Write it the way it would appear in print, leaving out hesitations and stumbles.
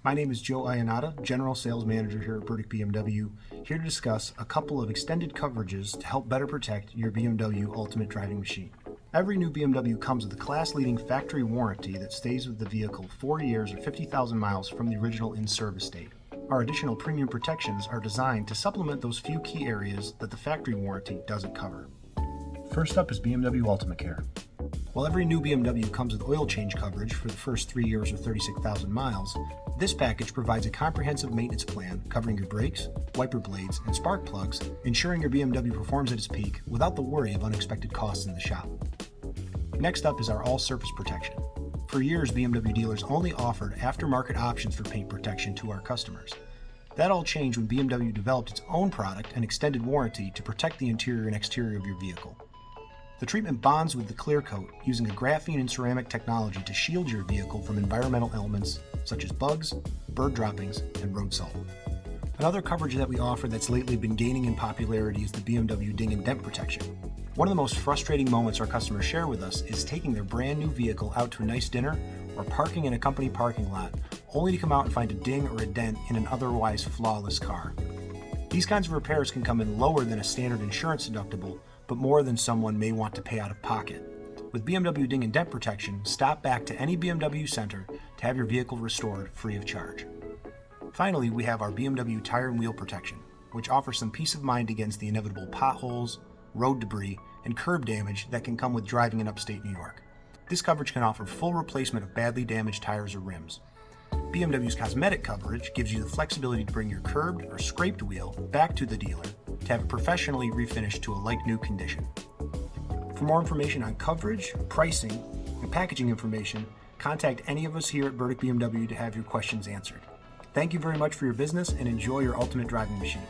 My name is Joe Iannata, General Sales Manager here at Burdick BMW, here to discuss a couple of extended coverages to help better protect your BMW Ultimate driving machine. Every new BMW comes with a class-leading factory warranty that stays with the vehicle 4 years or 50,000 miles from the original in-service date. Our additional premium protections are designed to supplement those few key areas that the factory warranty doesn't cover. First up is BMW Ultimate Care. While every new BMW comes with oil change coverage for the first 3 years or 36,000 miles, this package provides a comprehensive maintenance plan covering your brakes, wiper blades, and spark plugs, ensuring your BMW performs at its peak without the worry of unexpected costs in the shop. Next up is our All-Surface Protection. For years, BMW dealers only offered aftermarket options for paint protection to our customers. That all changed when BMW developed its own product and extended warranty to protect the interior and exterior of your vehicle. The treatment bonds with the clear coat using a graphene and ceramic technology to shield your vehicle from environmental elements such as bugs, bird droppings, and road salt. Another coverage that we offer that's lately been gaining in popularity is the BMW Ding Dent Protection. One of the most frustrating moments our customers share with us is taking their brand new vehicle out to a nice dinner or parking in a company parking lot, only to come out and find a ding or a dent in an otherwise flawless car. These kinds of repairs can come in lower than a standard insurance deductible, but more than someone may want to pay out of pocket. With BMW Ding Dent Protection, stop back to any BMW center to have your vehicle restored free of charge. Finally, we have our BMW Tire Wheel Protection, which offers some peace of mind against the inevitable potholes, road debris, and curb damage that can come with driving in upstate New York. This coverage can offer full replacement of badly damaged tires or rims. BMW's cosmetic coverage gives you the flexibility to bring your curbed or scraped wheel back to the dealer to have it professionally refinished to a like-new condition. For more information on coverage, pricing, and packaging information, contact any of us here at Burdick BMW to have your questions answered. Thank you very much for your business and enjoy your ultimate driving machine.